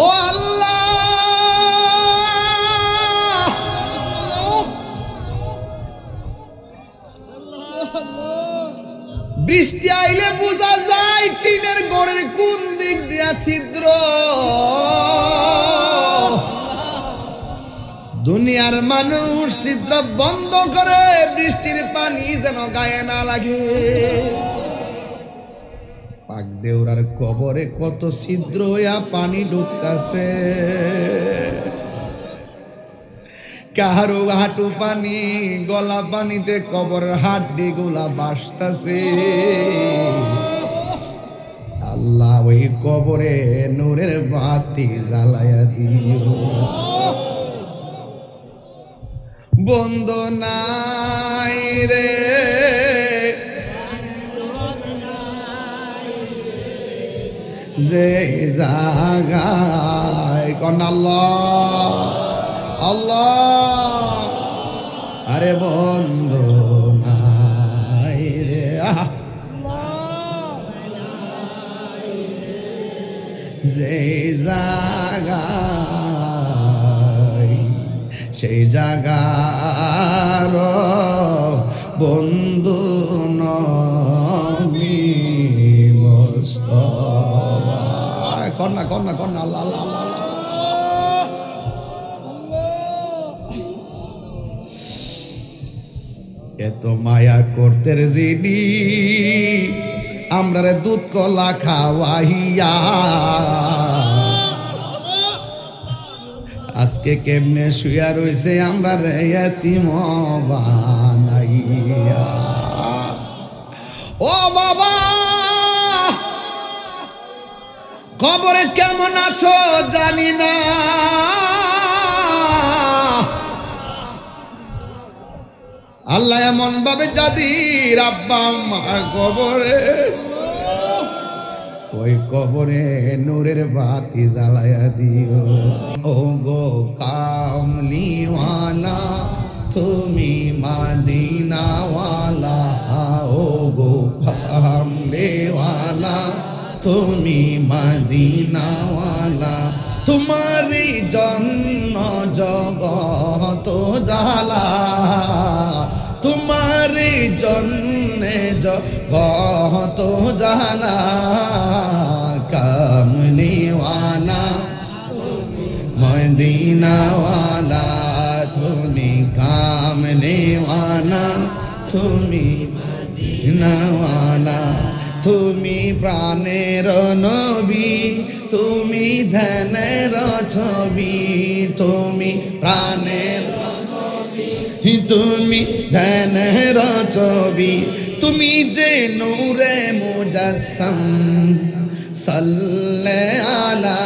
ও আল্লাহ, বৃষ্টি আইলে বোঝা যায় টিনের ঘরের কোন দিক দিয়া ছিদ্র। দুনিয়ার মানুষ ছিদ্র বন্ধ করে বৃষ্টির পানি যেন গায়ে না লাগে। পাক দেউরার কবরে কত ছিদ্র হইয়া পানি ঢুকতাছে, কাহারো হাঁটু পানি, গলা পানিতে কবরের হাড্ডি গুলা ভাসতাছে। আল্লাহ ওই কবরে নূরের বাতি জ্বালায়া দিও। বন্ধ নাই রে যে জাগায়, কোন আল্লাহ আল্লাহ, আরে বন্ধ নাই রে যে জাগায়, সেই জাগার বন্ধু নবী মুস্তাফা। কন্যা কন্যা কন্যা আল্লাহ আল্লাহ আল্লাহ। এত মায়া করতে যিনি আমরা দুধ কলা খাওয়াইয়া, আজকে কেমনে শুয়া রইছে আমরা এতিম বানাইয়া। ও বাবা, কবরে কেমন আছো জানি না, আল্লাহ এমন ভাবে যাদের আব্বা আম্মা কবরে, ওই কবরে নূরের বাতি জ্বালায়া দিও। ও গো কামলিওয়ালা তুমি মদিনাওয়ালা, ও গো কামলিওয়ালা তুমি মদিনাওয়ালা, তোমারই জন্য জগত জ্বালা, তোমারই জন্যে জগত জ্বালা। কামলিওয়ালা মদিনাওয়ালা তুমি, কামলিওয়ালা তুমি মদিনাওয়ালা, তুমি প্রাণের নবী, তুমি ধ্যানের ছবি, তুমি প্রাণের নবী, তুমি ধ্যানের ছবি, তুমি যে নূরে মুজাসসাম। সাল্লে আলা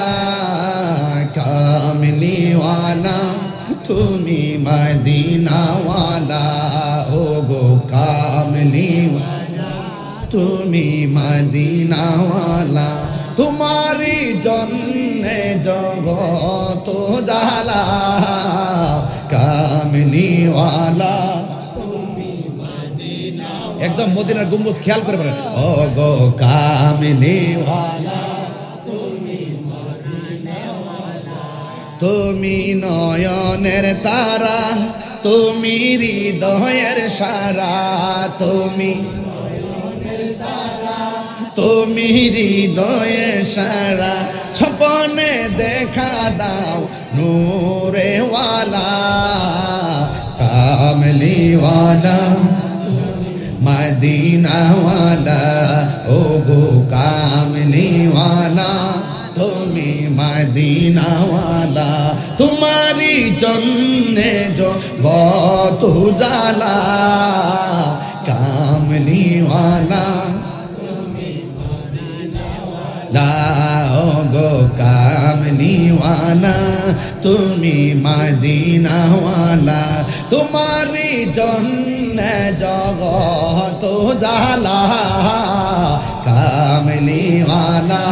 কামলিওয়ালা তুমি মদিনাওয়ালা, ও গো কামলিওয়ালা তুমি মদিনাওয়ালা, তোমারি জন্যে জগত জ্বালা। কামলিওয়ালা তুমি মদিনাওয়ালা, একদম মদিনার গম্বুজ খেয়াল করে বলেন, ও গো কামলিওয়ালা তুমি মদিনাওয়ালা, তুমি নয়নের তারা, তুমি হৃদয়ের সারা, তুমি তুমি হৃদয়ে সারা, স্বপ্নে দেখা দাও নূরেওয়ালা। কামলিওয়ালা মদিনাওয়ালা, ও গো কামলিওয়ালা তুমি মদিনাওয়ালা, তোমারি জন্যে জগত জ্বালা। কামলিওয়ালা ও গো কামলিওয়ালা তুমি মদিনাওয়ালা, তোমারি জন্যে জগত জ্বালা। কামলিওয়ালা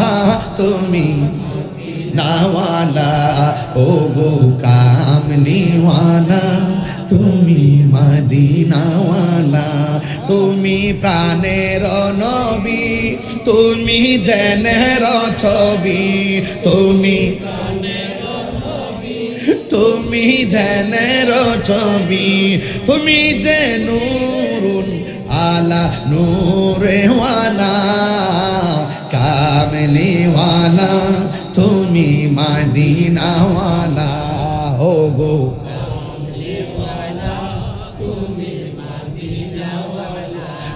তুমি মদিনাওয়ালা, ও গো কামলিওয়ালা তুমি মদিনাওয়ালা, তুমি প্রাণের নবী, তুমি ধ্যানের ছবি, তুমি তুমি ধ্যানের ছবি, তুমি যে নূরুন আলা নূরে ওয়ালা, কামলিওয়ালা তুমি মদিনা ওয়ালা। ও গো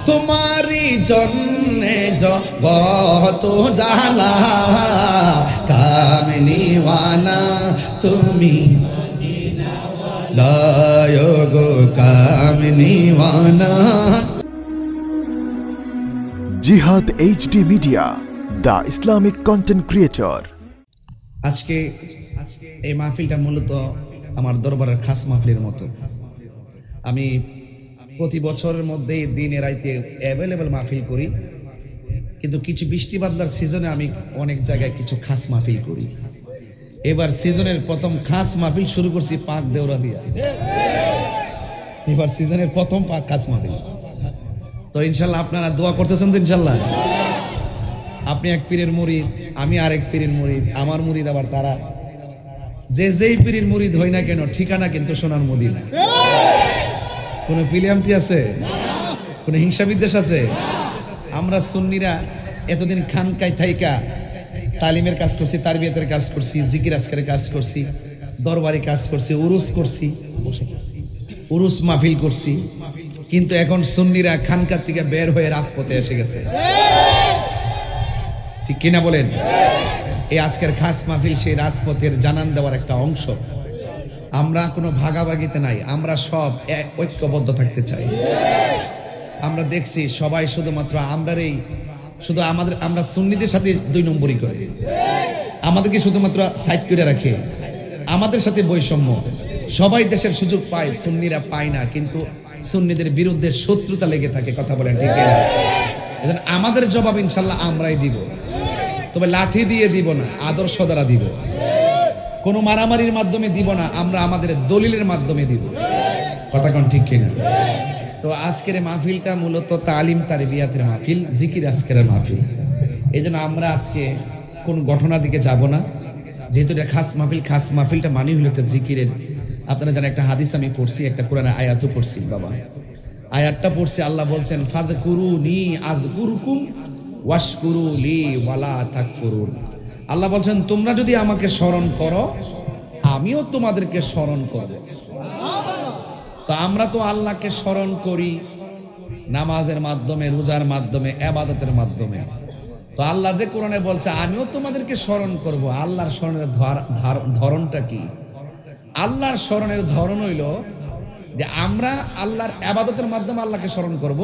তোমারি জন্যে জগত জালা, কামলিওয়ালা তুমি লায় গো কামলিওয়ালা। জিহাদ HD media, the Islamic content creator. আজকে এই মাহফিলটা মূলত আমার দরবারের খাস মাহফিলের মতো। আমি প্রতি বছরের মধ্যে দিনে রাইতে অ্যাভেলেবেল মাহফিল করি, কিন্তু কিছু বৃষ্টি বাদলার সিজনে আমি অনেক জায়গায় কিছু খাস মাহফিল করি। এবার সিজনের প্রথম খাস মাহফিল শুরু করছি পাক দেওরা দিয়া। এবার সিজনের প্রথম পাক খাস মাহফিল। তো ইনশাল্লাহ আপনারা দোয়া করতেছেন তো? ইনশাল্লাহ আপনি এক পীরের মুরিদ, আমি আরেক পীরের মুরিদ, আমার মুরিদ আবার তারা। যেই পীরের মুরিদ হই না কেন, ঠিকানা কিন্তু সোনার মদিনা। কোন ফিলিয়ামতি আছে? কোন হিংসা বিদ্বেষ আছে? আমরা সুন্নিরা এতদিন খানকায় থাইকা তালিমের কাজ করছি, তারবিয়াতের কাজ করছি, জিকির আজকারের কাজ করছি, দরবারি কাজ করছি, উরুস করছি, উরুস মাহফিল করছি। কিন্তু এখন সুন্নিরা খানকার থেকে বের হয়ে রাজপথে এসে গেছে, ঠিক কিনা বলেন? এই আজকের খাস মাহফিল সেই রাজপথের জানান দেওয়ার একটা অংশ। আমরা কোনো ভাগাভাগিতে নাই, আমরা সব ঐক্যবদ্ধ থাকতে চাই। আমরা দেখছি সবাই শুধুমাত্র আমরা সুন্নিদের সাথে 2 নম্বরই করে, আমাদেরকে শুধুমাত্র সাইড করে রাখে, আমাদের সাথে বৈষম্য। সবাই দেশের সুযোগ পায়, সুন্নিরা পায় না, কিন্তু সুন্নিদের বিরুদ্ধে শত্রুতা লেগে থাকে। কথা বলেন ঠিক কিনা? এজন্য আমাদের জবাব ইনশাল্লাহ আমরাই দিব, তবে লাঠি দিয়ে দিব না, আদর্শ দ্বারা দিব। কোনো মারামারির মাধ্যমে দিব না, আমরা আমাদের দলিলের মাধ্যমে দিব। কথা কোন ঠিক কিনা? তো আজকের মাহফিলটা মূলত তালিম তারবিয়াতের মাহফিল, জিকির আজকের মাহফিল। এই জন্য আমরা আজকে কোন ঘটনার দিকে যাব না, যেহেতু এটা খাস মাহফিল। খাস মাহফিলটা মানে হলো একটা জিকিরের। আপনারা জানেন একটা হাদিস আমি পড়ছি, একটা কোরআনের আয়াতও পড়ছি। বাবা আয়াতটা পড়ছি, আল্লাহ বলছেন ফাযকুরুনি আযকুরুকুম ওয়াশকুরুলি ওয়ালা তাকফুরুন। আল্লাহ বলছেন তোমরা যদি আমাকে স্মরণ করো, আমিও তোমাদেরকে স্মরণ করব। তো আমরা তো আল্লাহকে স্মরণ করি নামাজের মাধ্যমে, রোজার মাধ্যমে, ইবাদতের মাধ্যমে। তো আল্লাহ যে কোরআনে বলছে আমিও তোমাদেরকে স্মরণ করব, আল্লাহর স্মরণের ধরনটা কি? আল্লাহর স্মরণের ধরন হইল যে আমরা আল্লাহর ইবাদতের মাধ্যমে আল্লাহকে স্মরণ করব,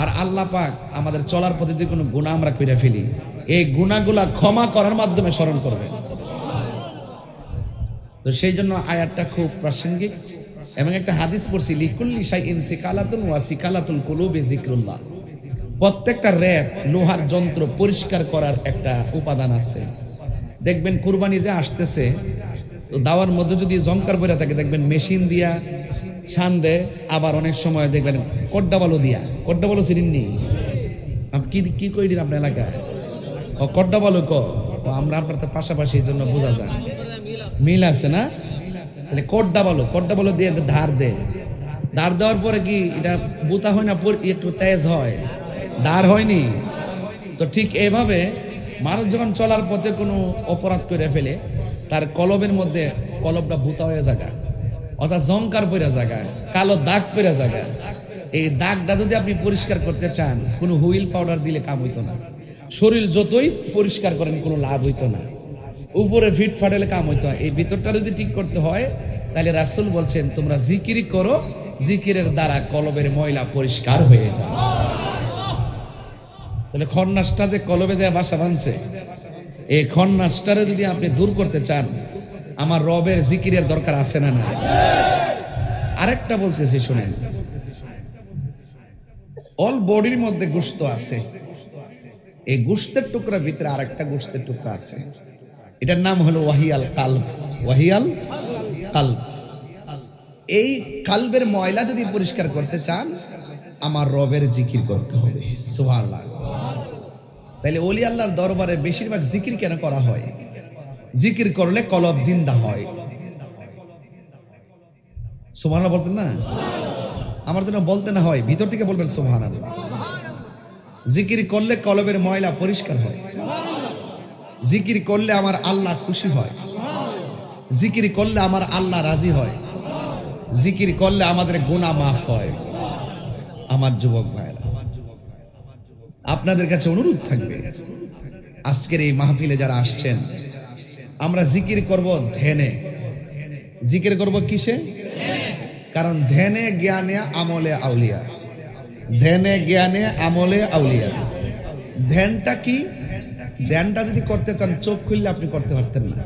আর আল্লাহ পাক আমাদের চলার পথে যদি কোনো গুনাহ আমরা কইরা ফেলি, এই গুনাহগুলা ক্ষমা করার মাধ্যমে স্মরণ করবেন। তো সেই জন্য আয়াতটা খুব প্রাসঙ্গিক। এবং একটা হাদিস পড়ছি, লিকুল্লি শাইইন সিকালাতুন ওয়া সিকালাতুল কুলুবি যিকরুল্লাহ। প্রত্যেকটা রেত, লোহার যন্ত্র পরিষ্কার করার একটা উপাদান আছে। দেখবেন কুরবানি যে আসতেছে, তো দাওয়ার মধ্যে যদি জংকার পড়ে থাকে, দেখবেন মেশিন দিয়া শান দেয়, আবার অনেক সময় দেখবেন কড্ডাবালো দিয়া। কড্ডাবালো চিনেননি? কি কি কই দিন আপনার এলাকায়? ও কড্ডাবালো ক আমরা আপনার তো পাশাপাশি, এই জন্য বোঝা যায় মিল আছে না? কড্ডাবালো দিয়ে ধার দেয়। ধার দেওয়ার পরে কি এটা বুতা হয় না, একটু তেজ হয়, ধার হয়নি? তো ঠিক এইভাবে মানুষ যখন চলার পথে কোনো অপরাধ করে ফেলে, তার কলবের মধ্যে কলবটা বুতা হয়ে জায়গা, অর্থাৎ জংকার পড়ে জায়গায়, কালো দাগ পড়ে জায়গায়। এই দাগটা যদি আপনি পরিষ্কার করতে চান, কোনো হুইল পাউডার দিলে কাম হইতো না। শরীর যতই পরিষ্কার করেন কোনো লাভ হইতো না, উপরে ফিট ফাটালে কাম হইতো না। এই ভিতরটা যদি ঠিক করতে হয়, তাহলে রাসূল বলছেন তোমরা জিকিরি করো, জিকিরের দ্বারা কলবের ময়লা পরিষ্কার হয়ে যায়। তাহলে খন্নাসটা যে কলবে যায় বাসা বাঁধছে, এই খন্নাসটারে যদি আপনি দূর করতে চান, আমার রবের জিকিরের দরকার আছে না? না। আরেকটা বলতেছি শুনেন, অল বডির মধ্যে গোশত আছে, এই গোশতের টুকরার ভিতরে আরেকটা গোশতের টুকরা আছে, এটার নাম হলো ওয়াহিয়াল কালব। ওয়াহিয়াল কালব। এই কালবের ময়লা যদি পরিষ্কার করতে চান, আমার রবের জিকির করতে হবে। সুবহানাল্লাহ। তাইলে ওলি আল্লাহর দরবারে বেশিরভাগ জিকির কেন করা হয়? জিকির করলে কলব জিন্দা হয়। সুবহানাল্লাহ বলতেন না? আমার জন্য বলতে না হয়, ভিতর থেকে বলবেন সুবহানাল্লাহ। জিকির করলে কলবের ময়লা পরিষ্কার হয়, জিকির করলে আমার আল্লাহ খুশি হয়, জিকির করলে আমার আল্লাহ রাজি হয়, জিকির করলে আমাদের গুনাহ মাফ হয়। আমার যুবক ভাইরা, আপনাদের কাছে অনুরোধ থাকবে, আজকের এই মাহফিলে যারা আসছেন, আমরা জিকির করব ধ্যানে। জিকির করব কিসে? কারণ ধ্যানে জ্ঞানে আমলে আউলিয়া, ধ্যানে জ্ঞানে আমলে আউলিয়া। ধ্যানটা কি? ধ্যানটা যদি করতে চান চোখ খুললে আপনি করতে পারতেন না।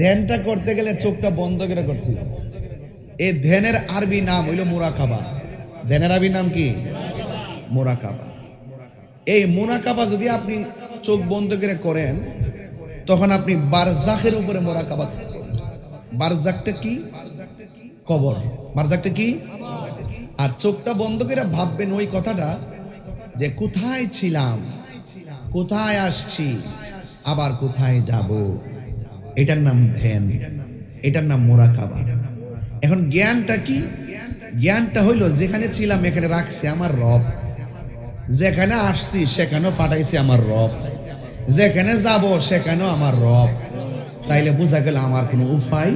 ধ্যানটা করতে গেলে চোখটা বন্ধ করে করতে হবে। এই ধ্যানের আরবি নাম হইল মুরাকাবা। ধ্যানের আরবি নাম কি? মুরাকাবা। এই মুরাকাবা যদি আপনি চোখ বন্ধ করে করেন, তখন আপনি বারজাখের উপরে মুরাকাবা। বারজাখটা কি? কবর। বারজাখটা কি? আর চোখটা বন্ধ করে ভাববেন ওই কথাটা, যে কোথায় ছিলাম, কোথায় আসছি, আবার কোথায় যাব। এটার নাম ধ্যান, এটার নাম মুরাকাবা। এখন জ্ঞানটা কি? জ্ঞানটা হইল যেখানে ছিলাম এখানে রাখছে আমার রব, যেখানে আসছি সেখানেও পাঠাইছে আমার রব, যেখানে যাব সেখানেও আমার রব। তাইলে বোঝা গেল আমার কোনো উপায়,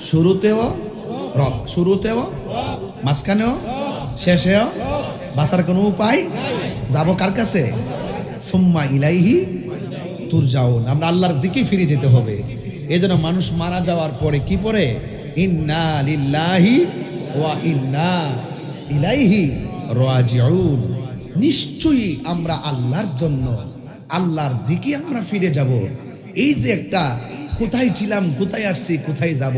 শুরুতেও রব, শুরুতেও, মাঝখানেও, শেষেও বাঁচার কোনো উপায়। যাব কার কাছে? সুম্মা ইলাইহি তুরজাউন। আমরা আল্লাহর দিকে ফিরে যেতে হবে। এজন্য মানুষ মারা যাওয়ার পরে কি পড়ে? ইন্না লিল্লাহি ওয়া ইন্না ইলাইহি রাজিউন। নিশ্চয়ই আমরা আল্লাহর জন্য, আল্লাহর দিকে আমরা ফিরে যাব। এই যে একটা কোথায় ছিলাম, কোথায় আসছি, কোথায় যাব,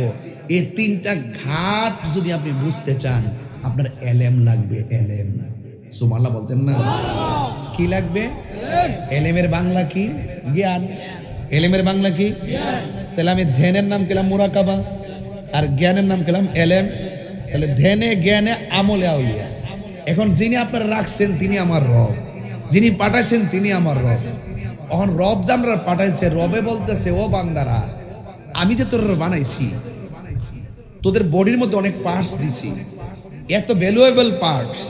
এই তিনটা ঘাট যদি আপনি বুঝতে চান, আপনার এলেম লাগবে। এলেম, সুবহানাল্লাহ বলতেন না? কি লাগবে? এলেমের বাংলা কি? জ্ঞান। এলেমের বাংলা কি? তাহলে আমি ধ্যানের নাম পেলাম মুরাকাবা, আর জ্ঞানের নাম পেলাম এলেম। তাহলে ধ্যানে জ্ঞানে আমলে আউলিয়া। এখন যিনি আপনারা রাখছেন তিনি আমার রব, যিনি পাঠাইছেন তিনি আমার রব। এখন রব যে আমরা পাঠাইছে, রবে বলতেছে ও বান্দারা, আমি যে তোর বানাইছি, তোদের বডির মধ্যে অনেক পার্টস দিছি, এত ভ্যালুয়েবল পার্টস,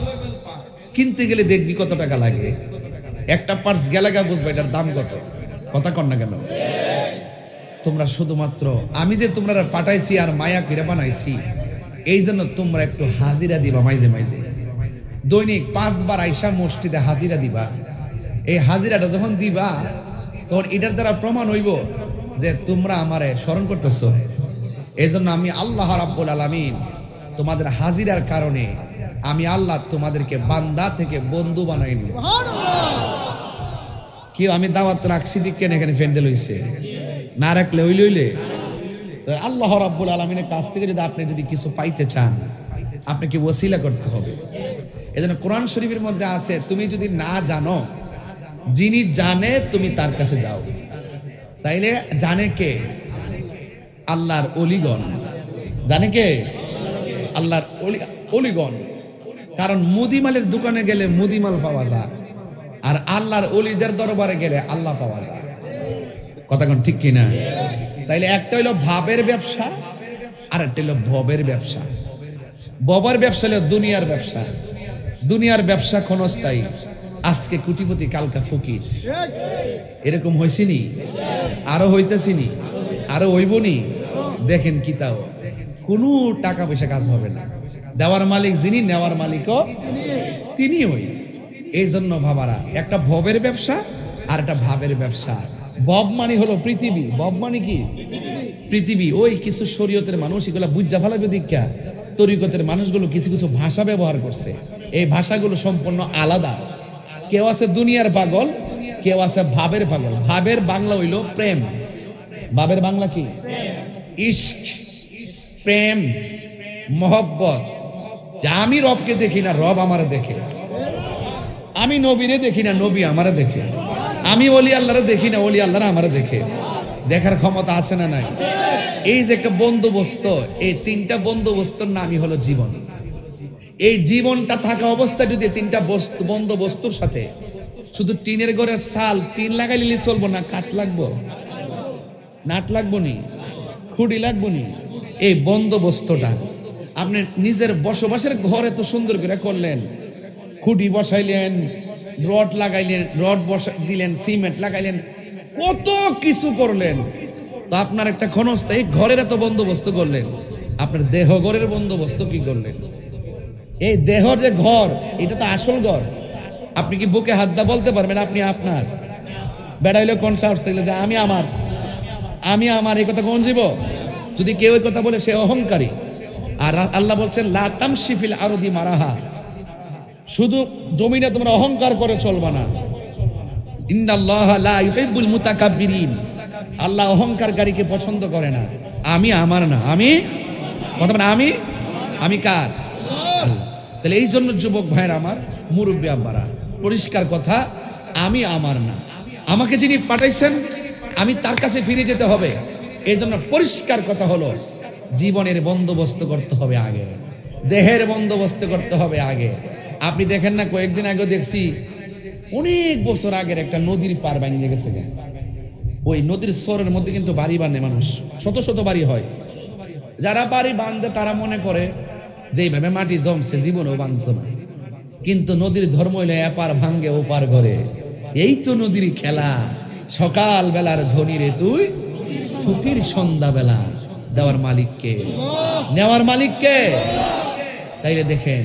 কিনতে গেলে দেখবি কত টাকা লাগে। একটা পার্টস গেলে বুঝবা এটার দাম কত। কথা কর না কেন? তোমরা শুধুমাত্র আমি যে তোমরা পাঠাইছি আর মায়া করে বানাইছি, এই জন্য তোমরা একটু হাজিরা দিবা। মাইজে মাইজে দৈনিক 5 বার আইসা মসজিদে হাজিরা দিবা। এই হাজিরাটা যখন দিবা, তখন এটার দ্বারা প্রমাণ হইব যে তোমরা আমারে স্মরণ করতেছো। এই জন্য আমি আল্লাহ রাব্বুল আলামিন তোমাদের হাজিরার কারণে আমি আল্লাহ তোমাদেরকে বান্দা থেকে বন্ধু বানাই নিব। কি আমি দাওয়াত রাখছি দিক কেন এখানে প্যান্ডেল হইছে, না রাখলে হইলে আল্লাহ রাব্বুল আলামিনের কাছ থেকে যদি আপনি যদি কিছু পাইতে চান, আপনাকে ওসিলা করতে হবে। এজন্য কোরআন শরীফের মধ্যে আছে, তুমি যদি না জানো, যিনি জানে তুমি তার কাছে যাও। তাইলে জানে কে? আল্লাহর ওলিগণ। জানে কে? আল্লাহর ওলিগণ। কারণ মুদিমালের দোকানে গেলে মুদিমাল পাওয়া যায়, আর আল্লাহর ওলিদের দরবারে গেলে আল্লাহ পাওয়া যায়। কথা কোন ঠিক কিনা? তাইলে একটা হইলো ভাবের ব্যবসা, আর একটা হইলো ভবের ব্যবসা। ভবের ব্যবসা হলো দুনিয়ার ব্যবসা। দুনিয়ার ব্যবসা ক্ষণস্থায়ী, আজকে কোটিপতি কালকা ফকির। এরকম হয়েছিনি, আরো হইতেছিনি, আরো হইবনি। দেখেন কি তাও কোনো টাকা পয়সা কাজ হবে না। দেওয়ার মালিক যিনি, নেওয়ার মালিকও তিনি হই। এই জন্য ভাবারা, একটা ভবের ব্যবসা আর একটা ভাবের ব্যবসা। ভব মানে হলো পৃথিবী। ভব মানে কি? পৃথিবী। ওই কিছু শরীয়তের মানুষ এগুলা বুঝা ফেলাবে দীক্ষা, তরিকতের মানুষগুলো কিছু কিছু ভাষা ব্যবহার করছে। এই ভাষাগুলো সম্পূর্ণ আলাদা। কেউ আছে দুনিয়ার পাগল, কেউ আছে ভাবের পাগল। ভাবের বাংলা হইল প্রেম, ভাবের বাংলা কি? ইশক, প্রেম, মহব্বত। আমি রবকে দেখি না, রব আমারে দেখে। আমি নবীরে দেখি না, নবী আমারে দেখে। আমি ওলি আল্লাহরে দেখি না, ওলি আল্লাহরা আমারে দেখে। দেখার ক্ষমতা আছে না নাই? এই যে একটা বন্দোবস্ত, এই তিনটা বন্দোবস্তর নামই হলো জীবন। এই জীবনটা থাকা অবস্থায় যদি তিনটা বন্দোবস্তুর সাথে শুধু টিনের ঘরের চাল, টিন লাগাইলে চলবো না, কাঠ লাগবো, নাট লাগবো নি, খুঁড়ি লাগবো নি। এই বন্দোবস্তটা আপনি নিজের বসবাসের ঘরে তো সুন্দর করে করলেন, খুঁটি বসাইলেন, রড লাগাইলেন, রড দিলেন, সিমেন্ট লাগাইলেন, কত কিছু করলেন। তো আপনার একটা ক্ষণস্থায়ী ঘরের এত বন্দোবস্ত করলেন, আপনার দেহ ঘরের বন্দোবস্ত কি করলেন? এই দেহ যে ঘর, এটা তো আসল ঘর। আপনি কি বুকে হাত দা বলতে পারবেন আপনি আপনার? বেড়াইলে কোন সাহস থাকলে যে আমি আমার, আমি আমার, এই কথা কোন জীব? যদি কেউ এই কথা বলে সে অহংকারী। আর আল্লাহ বলছেন লা তামশি ফিল আরদি মারাহা, শুধু জমিনে তোমরা অহংকার করে চলবা না। ইন্নাল্লাহা লা ইউহিব্বুল মুতাকাব্বিরিন, আল্লাহ অহংকারকারীকে পছন্দ করে না। আমি আমার না, আমি কথা বলে আমি কার? আল্লাহ। তাহলে এই জন্য যুবক ভাইয়ের আমার, মুরব্বী আব্বারা, পরিষ্কার কথা, আমি আমার না, আমাকে যিনি পাঠাইছেন আমি তার কাছে ফিরে যেতে হবে। এই জন্য পরিষ্কার কথা হলো জীবনের বন্দোবস্ত করতে হবে আগে, দেহের বন্দোবস্ত করতে হবে আগে। আপনি দেখেন না, কয়েকদিন আগে দেখছি অনেক বছর আগের একটা নদীর পার বানিয়ে গেছে। ওই নদীর স্বরের মধ্যে কিন্তু বাড়ি বাঁধে মানুষ, শত শত বাড়ি হয়। যারা বাড়ি বাঁধে তারা মনে করে যে এইভাবে মাটি জমছে জীবনেও বাঁধত না, কিন্তু নদীর ধর্ম হইলে এপার ভাঙ্গে ওপার ঘরে। এই তো নদীর খেলা, সকাল বেলার ধনী রে তুই, ফকির সন্ধ্যা বেলা দেওয়ার মালিককে, নেওয়ার মালিককে। তাইলে দেখেন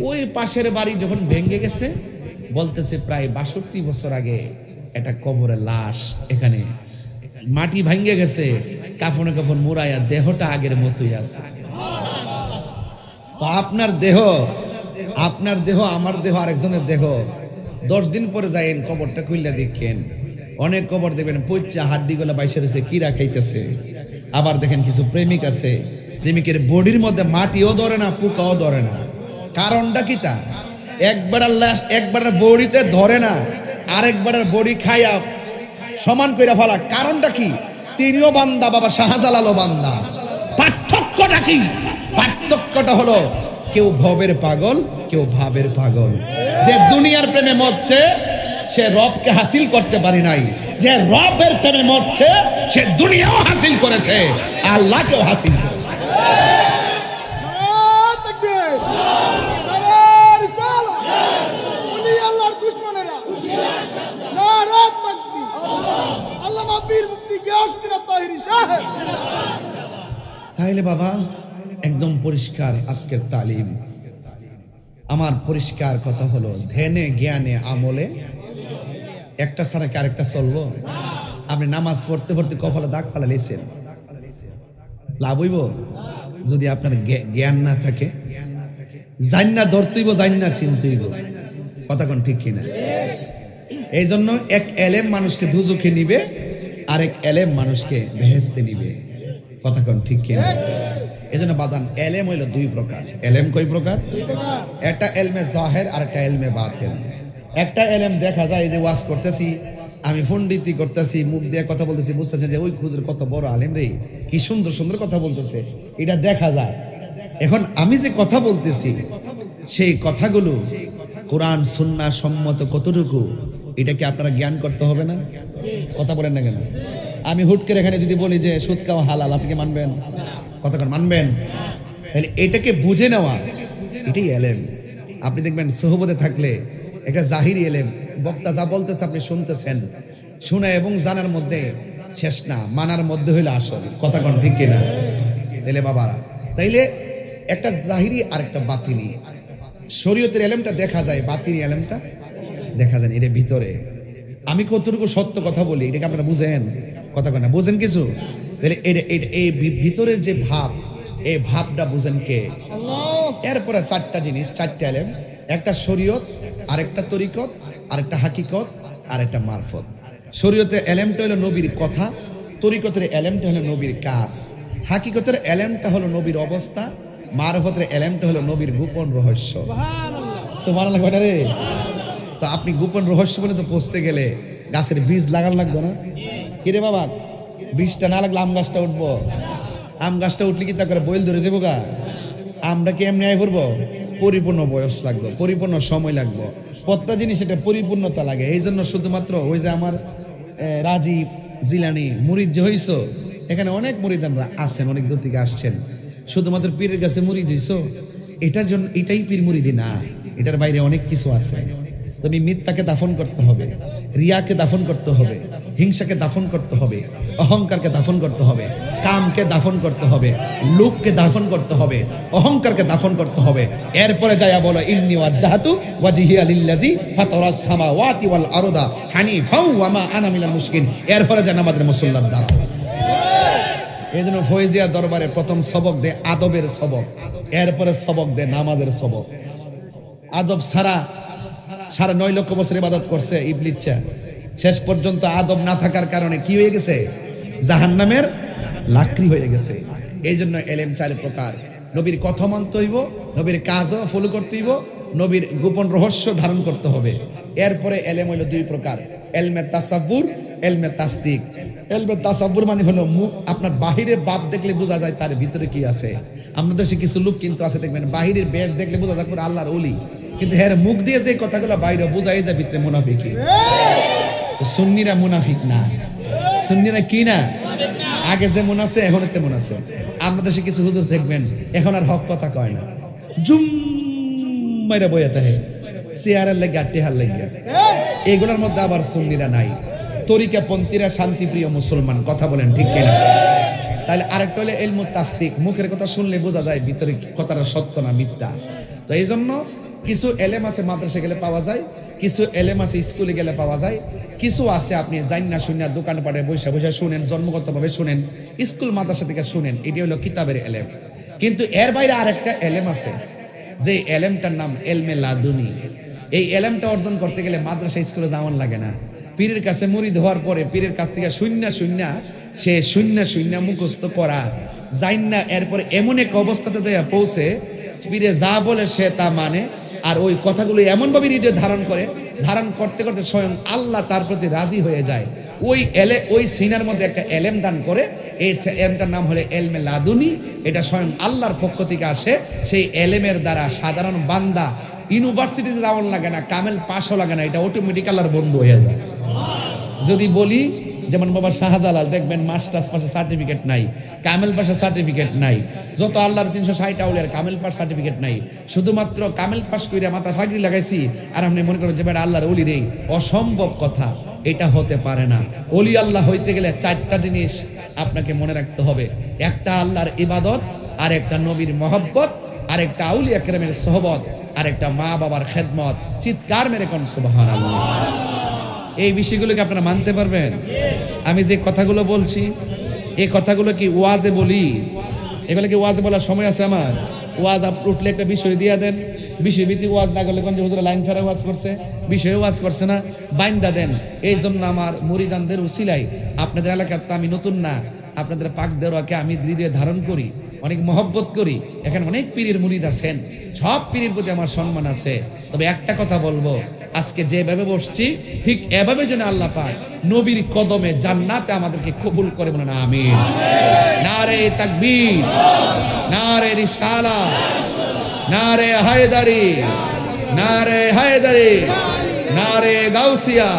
ওই পাশের বাড়ি যখন ভেঙে গেছে, বলতেছে প্রায় 62 বছর আগে একটা কবরের লাশ, এখানে মাটি ভেঙে গেছে, কাফনে কাফন মুড়াইয়া দেহটা আগের মতোই আছে। আপনার দেহ আমার দেহ আরেকজনের দেহ, 10 দিন পরে যাইন কবরটা খুললে দেখেন অনেক কবর দেবেন পচা হাড্ডি গুলা বাইসে রয়েছে, কিরা খাইতেছে। আবার দেখেন কিছু প্রেমিক আছে, প্রেমিকের বডির মধ্যে মাটিও ধরে না, পোকাও ধরে না। কারণটা কি? তা একবার বডিতে ধরে না, আরেকবার বডি খাইয়া সমান কইরা ফেলা। কারণটা কি? তিনিও বান্দা, বাবা শাহজালালও বান্দা। পার্থক্যটা কি? পার্থক্যটা হলো কেউ ভবের পাগল, কেউ ভাবের পাগল। যে দুনিয়ার প্রেমে মরছে সে রবকে হাসিল করতে পারে নাই, যে রবের প্রেমে মরছে সে দুনিয়াও হাসিল করেছে, আল্লাহকেও হাসিল করেছে। তাইলে বাবা একদম পরিষ্কার আজকের তালিম। আমার পরিষ্কার কথা হলো ধ্যানে জ্ঞানে আমলে একটা ছাড়া কি আরেকটা চলবো? আপনি নামাজ পড়তে পড়তে কপালে দাগ ফালা লেছেন, লাভ হইব? যদি আপনার জ্ঞান না থাকে, জান্না ধরতেইব, জান্না চিনতেইব। কথা কোন ঠিক কিনা? এই জন্য এক এলেম মানুষকে দুজখে নিবে, আরেক এলেম মানুষকে বেহেশতে নিবে। কথা কোন ঠিক কিনা? এই জন্য বাজান, এলেম হইল 2 প্রকার। এলেম কয় প্রকার? একটা এলমে জাহের আর একটা এলমে বাতিন। একটা এলেম দেখা যায়, যে ওয়াজ করতেছি আমি, পণ্ডিতি করতেছি, মুখ দিয়ে কথা বলতেছি, বুঝতেছি যে ওই খুঁজের কত বড় আলেম রে, কি সুন্দর সুন্দর কথা বলতেছে, এটা দেখা যায়। এখন আমি যে কথা বলতেছি সেই কথাগুলো কোরআন সুন্নাহ সম্মত কতটুকু, এটা কি আপনারা জ্ঞান করতে হবে না? কথা বলেন না কেন? আমি হুট করে এখানে যদি বলি যে সুদ খাওয়া হালাল, আপনি কি মানবেন? কথা মানবেন? তাহলে এটাকে বুঝে নেওয়া, এটাই এলেম। আপনি দেখবেন সোহবতে থাকলে একটা জাহিরি এলেম, বক্তা যা বলতেছে আপনি শুনতেছেন, শোনা এবং জানার মধ্যে শেষ না, মানার মধ্যে হইলে আসল। কথা কোন ঠিক কিনা? তাইলে বাবারা, তাইলে একটা জাহিরি আর একটা বাতিনি। শরীয়তের এলেমটা দেখা যায়, বাতিনি এলেমটা দেখা যায়। এর ভিতরে আমি কতটুকু সত্য কথা বলি, এটাকে আপনারা বুঝেন? কথা কয় না, বুঝেন কিছু? তাহলে এই ভিতরের যে ভাব, এই ভাবটা বুঝেন কে? এরপরে 4টা জিনিস, 4টা এলেম। একটা শরীয়ত, আরেকটা তরিকত, আরেকটা হাকিকত, আরেকটা মারফত। শরীয়তের এলেমটা হলো নবীর কথা, তরিকতের এলেমটা হলো নবীর কাজ, হাকিকতের এলেমটা হলো নবীর অবস্থা, মারফতের এলেমটা হলো নবীর গোপন রহস্য। সুবহানাল্লাহ কয়টা রে? তো আপনি গোপন রহস্য বলে তো পৌঁছতে গেলে গাছের বীজ লাগান লাগবে না? কিরে বাবা, বীজটা না লাগলে আম গাছটা উঠবো? আম গাছটা উঠলে কি তা করে বইল ধরে যাবো গা? আমরা কি এমনি আয় করবো? পরিপূর্ণ বয়স লাগবে, পরিপূর্ণ সময় লাগবে, প্রত্যেকটা জিনিস এটা পরিপূর্ণতা লাগে। এই জন্য শুধুমাত্র ওই যে আমার রাজীব জিলানি মুরিদ যে হইছো, এখানে অনেক মুরিদানরা আছেন, অনেক দূর থেকে আসছেন। শুধুমাত্র পীরের কাছে মুরিদ হইছো, এটার জন্য এটাই পীর মুরিদি না, এটার বাইরে অনেক কিছু আছে। তুমি মিথ্যাকে দাফন করতে হবে, রিয়াকে দাফন করতে হবে, হিংসাকে দাফন করতে হবে, অহংকারকে দাফন করতে হবে, কামকে দাফন করতে হবে, লোককে দাফন করতে হবে, অহংকারকে দাফন করতে হবে। এরপরে যায়া বলো ইন্নী ওয়াজ্জাহাতু ওয়াজহিয়া লিল্লাযী ফাতারাস সামাওয়াতি ওয়াল আরদা হানিফাও ওয়া মা আনা মিনাল মুশরিকিন। এরপরে যেন আমাদের মুসল্লার দাঁড়াও। এই জন্য ফয়েজিয়া দরবারে প্রথম সবক দে আদবের সবক, এরপরে সবক দে নামাজের সবক। আদব ছাড়া 9.5 লক্ষ বছর ইবাদত করছে ইবলিসটা, শেষ পর্যন্ত আদব না থাকার কারণে কি হয়ে গেছে? জাহান্নামের লাকড়ি হয়ে গেছে। এই জন্য এলেম 4 প্রকার। নবীর কথা মানতে হইব, নবীর কাজও ফলো করতে হইব, নবীর গোপন রহস্য ধারণ করতে হবে। এরপরে এলেম হইল 2 প্রকার, এলমে তাসাব্বুর, এলমে তাসদিক। এলমে তাসাব্বুর মানে হলো আপনার বাহিরের বাপ দেখলে বোঝা যায় তার ভিতরে কি আছে। আমাদের দেশে কিছু লোক কিন্তু আছে, দেখবেন বাহিরের বেশ দেখলে বোঝা যায় পুরো আল্লাহর ওলি, কিন্তু হ্যাঁ মুখ দিয়ে যে কথাগুলো বাইরে বোঝাই যায় ভিতরে মুনাফিকি। তো সুন্নিরা মুনাফিক না, সুন্নিরা কি না? আগে যেমন আছে এখন তেমন আছে। আমাদের দেশে কিছু হুজুর দেখবেন এখন আর হক কথা কয় না, জুম মাইরা বইয়া থাকে চেয়ারের লাগে আর টেহার লাগিয়া। এগুলোর মধ্যে আবার সুন্নিরা নাই। তরিকাপন্থীরা শান্তিপ্রিয় মুসলমান, কথা বলেন ঠিক কিনা? তাহলে আরেকটা হলো ইলমুত তাসদিক, মুখের কথা শুনলে বোঝা যায় ভিতরে কথাটা সত্য না মিথ্যা। তো এই জন্য কিছু এলেম আছে মাদ্রাসা গেলে পাওয়া যায়, কিছু এলেম আছে স্কুলে গেলে পাওয়া যায়, কিছু আছে আপনি জান না শুনে দোকানপাটে বসে বসে শুনেন, জন্মগতভাবে শুনেন, স্কুল মাদ্রাসা থেকে শুনেন, এটি হলো কিতাবের এলেম। কিন্তু এর বাইরে আরেকটা এলেম আছে, যে এলেমটার নাম এলমে লাদুনি। এই এলেমটা অর্জন করতে গেলে মাদ্রাসা স্কুলে যাওয়ান লাগে না, পীরের কাছে মুরিদ হওয়ার পরে পীরের কাছ থেকে শূন্য মুখস্থ করা যাইন না। এরপরে এমন এক অবস্থাতে যাইয়া পৌঁছে পীরে যা বলে সে তা মানে, আর ওই কথাগুলো এমনভাবে হৃদয়ে ধারণ করে, ধারণ করতে করতে স্বয়ং আল্লাহ তার প্রতি রাজি হয়ে যায়। ওই সিনার মধ্যে একটা এলেম দান করে, এই এলেমটার নাম হলো এলমে লাদুনি। এটা স্বয়ং আল্লাহর পক্ষ থেকে আসে। সেই এলেমের দ্বারা সাধারণ বান্দা ইউনিভার্সিটিতে যাওয়ার লাগে না, কামেল পাশও লাগে না, এটা অটোমেটিক আল্লাহর বন্ধু হয়ে যায়। যদি বলি যেমন বাবা শাহজালাল দেখবেন মাস্টার্স পাশে সার্টিফিকেট নাই, কামেল পাশে সার্টিফিকেট নাই, যত আল্লাহর 360 আউলিয়ার কামেল পাশ সার্টিফিকেট নাই, শুধুমাত্র কামেল পাশ করে মাথা ফাগরি লাগাইছি আর আপনি মনে করেন যে বেটা আল্লাহর ওলি রে, অসম্ভব কথা, এটা হতে পারে না। ওলি আল্লাহ হইতে গেলে 4টা জিনিস আপনাকে মনে রাখতে হবে। একটা আল্লাহর ইবাদত, আর একটা নবীর মহব্বত, আর একটা আউলিয়া কেরামের সোহবত, আর একটা মা বাবার খেদমত। চিৎকার মেরে কোন সুবহানাল্লাহ। এই বিষয়গুলোকে আপনারা মানতে পারবেন? আমি যে কথাগুলো বলছি এই কথাগুলো কি ওয়াজে বলি? এগুলো কি ওয়াজে বলার সময় আছে আমার? ওয়াজ উঠলে একটা বিষয় দিয়ে দেন, বিষয়ভিত্তিক ওয়াজ না করলে কোন যে হুজুর লাইন ছাড়া ওয়াজ করছে, বিষয়ে ওয়াজ করছে না, বাইন্দা দেন। এই জন্য আমার মুরিদানদের উসিলাই আপনাদের এলাকার তো আমি নতুন না, আপনাদের পাক দেওয়াকে আমি হৃদয়ে ধারণ করি, অনেক মহব্বত করি। এখানে অনেক পীরের মুরিদ আছেন, সব পীরের প্রতি আমার সম্মান আছে। তবে একটা কথা বলবো, আজকে যেভাবে বসছি ঠিক এভাবে যেন আল্লাহ পাক নবীর কদমে জান্নাতে আমাদেরকে কবুল করে, বলেন আমিন। নারে তাকবীর, নারে রিসালাত, নারে হায়দারি, নারে হায়দারি, নারে গাউসিয়া,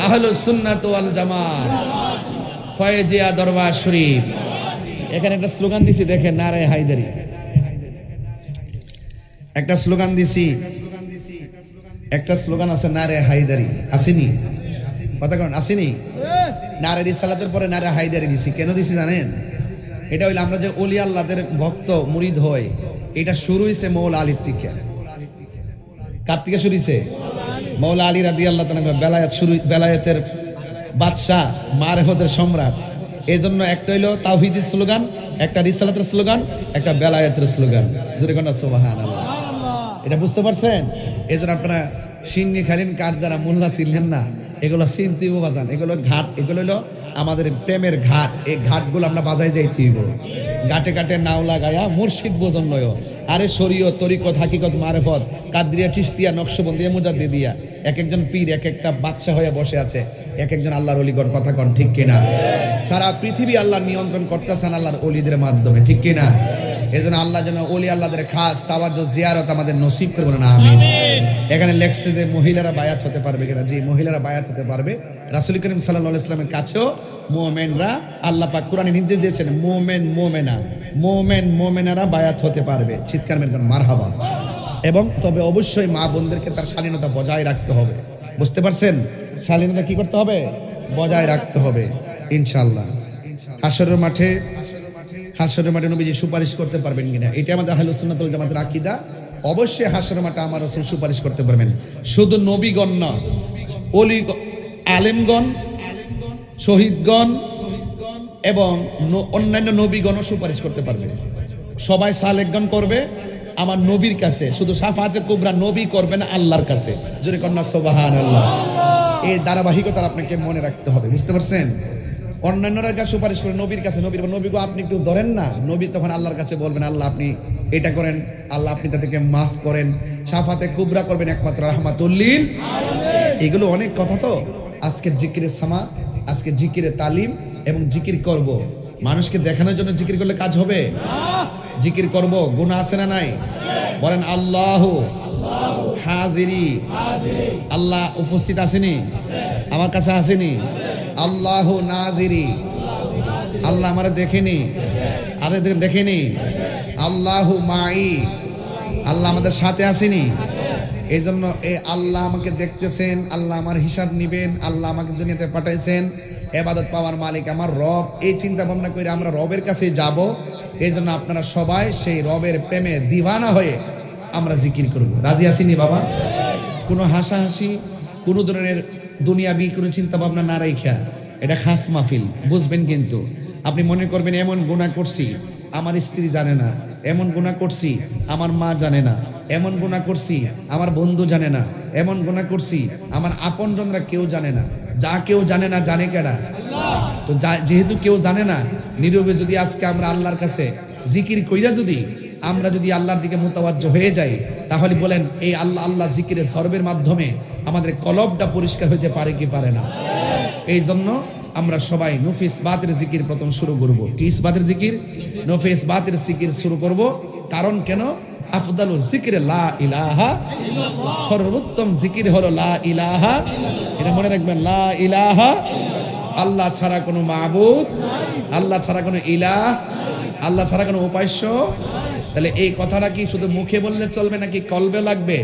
আহলুস সুন্নাত ওয়াল জামাত, ফয়েজিয়া দরবার শরীফ। এখানে একটা স্লোগান দিছি দেখেন, নারে হায়দারি। একটা স্লোগান দিছি, একটা স্লোগান আছে নারে হায়দারি, আসেনি? কথা কেন আসেনি? নারে রিসালাতের পরে নারে হায়দারি দিছি। কেন দিছি জানেন? এটা হইলে আমরা যে ওলি আল্লাহদের ভক্ত মুরিদ হয়, এটা শুরু হয়েছে মৌলা আলীর থেকে। কার থেকে শুরু হয়েছে? মৌলা আলী রাদিয়াল্লাহু তাআলা বেলায়েত শুরু, বেলায়েতের বাদশাহ, মারেফতের সম্রাট। এই জন্য একটা হইলো তাওহীদের স্লোগান, একটা রিসালাতের স্লোগান, একটা বেলায়েতের স্লোগান। জোরে কোন সুবহানাল্লাহ। এটা বুঝতে পারছেন? এই জন্য আপনারা সিন্নি খালিন কার দ্বারা মোল্লা ছিলেন না, এগুলো চিনতে বাজান, এগুলো ঘাট, এগুলো হলো আমাদের প্রেমের ঘাট। এই ঘাটগুলো আমরা বাজাই যাইতে হইব, ঘাটে ঘাটে নাও লাগায়া মুর্শিদ বোঝন নয়। আরে শরীয়ত, তরিকত, হাকিকত, মারেফত, কাদরিয়া, চিশতিয়া, নকশবন্দিয়া, মুজাদ্দিদিয়া, এক একজন পীর এক একটা বাদশা হয়ে বসে আছে, এক একজন আল্লাহর ওলিগণ। কথা কন ঠিক কিনা? সারা পৃথিবী আল্লাহ নিয়ন্ত্রণ করতেছেন আল্লাহর ওলিদের মাধ্যমে, ঠিক কিনা? এই জন্য আল্লাহ যেন ওলি আল্লাহদের খাস তাওয়াজ্জুহ জিয়ারত আমাদের নসিব করে, বলেন আমিন। এখানে লেখছে যে মহিলারা বায়াত হতে পারবে কিনা? জি, মহিলারা বায়াত হতে পারবে। রাসূল করিম সাল্লাল্লাহু আলাইহি ওয়াসাল্লামের কাছেও মুমিনরা, আল্লাহ পাক কোরআনে নির্দেশ দিয়েছেন মুমিন মুমিনা মোমেন মোমেনারা বায়াত হতে পারবে। চিৎকার মেরবেন মারহাবা। এবং তবে অবশ্যই মা বোনদেরকে তার শালীনতা বজায় রাখতে হবে। বুঝতে পারছেন? শালীনতা কি করতে হবে? বজায় রাখতে হবে ইনশাআল্লাহ। হাশরের মাঠে নবীজি সুপারিশ করতে পারবেন কিনা, এটা আমাদের আহলুস সুন্নাত ওয়াল জামাতের আকীদা। অবশ্যই হাশরের মাঠে আমার রাসূল সুপারিশ করতে পারবেন। শুধু নবীগণ না, ওলি, আলেমগণ, শহীদগণ এবং অন্যান্য নবীগণও সুপারিশ করতে পারবে। সবাই সালেকগণ করবে আমার নবীর কাছে, শুধু শাফাআতে কুবরা নবী করবে না আল্লাহর কাছে। জোরে কন্যা সুবহানাল্লাহ। এই ধারাবাহিকতা আপনাকে মনে রাখতে হবে। বুঝতে পারছেন? অন্যান্যরা যা সুপারিশ করে নবীর কাছে, নবীকে আপনি একটু ধরেন না, নবী তখন আল্লাহর কাছে বলবেন আল্লাহ আপনি এটা করেন, আল্লাহ আপনি তাদেরকে মাফ করেন। শাফাতে কুবরা করবেন একমাত্র রাহমাতুল লিল আলামিন। এগুলো অনেক কথা। তো আজকে জিকিরের সামা, আজকে জিকিরের তালিম এবং জিকির করব। মানুষকে দেখানোর জন্য জিকির করলে কাজ হবে না। জিকির করব, গুনাহ আছে না নাই? বলেন আল্লাহু হাজিরি, আল্লাহ উপস্থিত আসেনি, আমার কাছে আসেনি। আল্লাহু নাজিরি, আল্লাহ আমারে দেখেনি, আরে দেখেনি। আল্লাহু মাই, আল্লাহ আমাদের সাথে আসেনি। এই জন্য এই আল্লাহ আমাকে দেখতেছেন, আল্লাহ আমার হিসাব নিবেন, আল্লাহ আমাকে দুনিয়াতে পাঠাইছেন, ইবাদত পাওয়ার মালিক আমার রব। এই চিন্তা ভাবনা করে আমরা রবের কাছে যাব। এই জন্য আপনারা সবাই সেই রবের প্রেমে দিওয়ানা হয়ে আমরা জিকির করব। রাজি আসিনি বাবা? কোনো হাসাহাসি, কোনো ধরনের দুনিয়াবি কোনো চিন্তা ভাবনা না রাইখা, এটা খাস মাহফিল, বুঝবেন। কিন্তু আপনি মনে করবেন এমন গুনাহ করছি আমার স্ত্রী জানে না, এমন গুনাহ করছি আমার মা জানে না, এমন গুনাহ করছি আমার বন্ধু জানে না, এমন গুনাহ করছি আমার আপনজনরা কেউ জানে না। যা কেউ জানে না জানে কেডা? আল্লাহ। তো যেহেতু কেউ জানে না, নীরবে যদি আজকে আমরা আল্লাহর কাছে জিকির কইরা যদি আমরা যদি আল্লাহর দিকে মুতাওয়াজ্জহ হয়ে যাই, তাহলে বলেন এই আল্লাহ আল্লাহ জিকিরের ঝরবের মাধ্যমে আমাদের কলবটা পরিষ্কার হতে পারে কি পারে না? এই জন্য আমরা সবাই নফি ইসবাতের জিকির প্রথম শুরু করব। কি ইসবাতের জিকির? নফি ইসবাতের জিকির শুরু করব। কারণ কেন? আফদালু জিকির লা ইলাহা ইল্লাল্লাহ, সর্বোত্তম জিকির হলো লা ইলাহা। এটা মনে রাখবেন, লা ইলাহা, আল্লাহ ছাড়া কোনো মাবুদ, আল্লাহ ছাড়া কোনো ইলাহ, আল্লাহ ছাড়া কোনো উপাস্য। তাহলে এই কথাটা কি শুধু মুখে বললে চলবে নাকি কলবে লাগবে?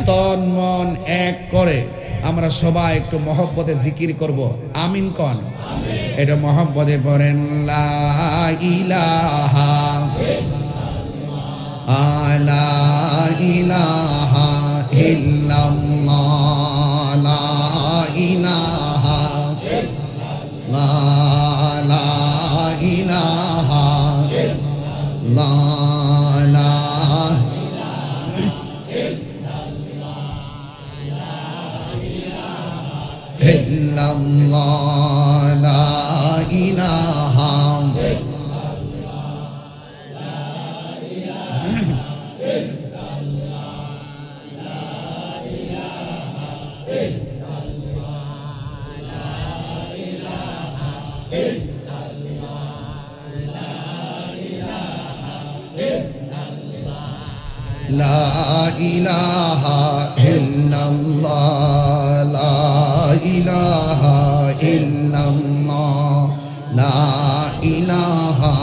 তন মন এক করে আমরা সবাই একটু মহব্বতে জিকির করব। আমিন কন। এটা মহব্বতে পড়েন লা ইলাহা লা ইলাহা ইল্লাল্লাহ, লা ইলাহা লা ইলাহা লা illallah, la ilaha La ilaha illallah, la ilaha illallah, la ilaha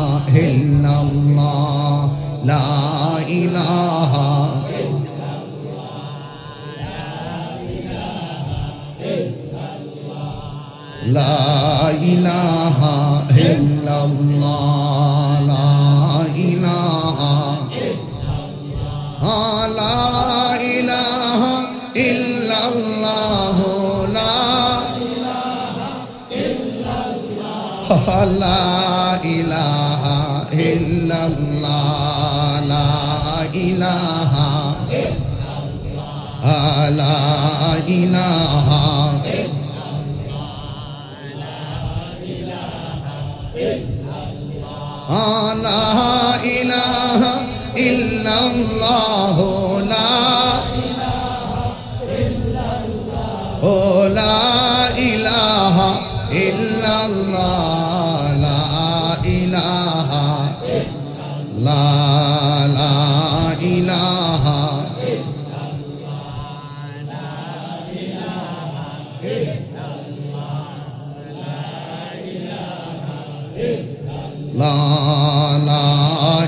illallah, la ilaha La ilaha illallah, la ilaha La ilaha illallah, la ilaha illallah, la ilaha la ilaha La ilaha illallah, la ilaha illallah, la ilaha la ilaha La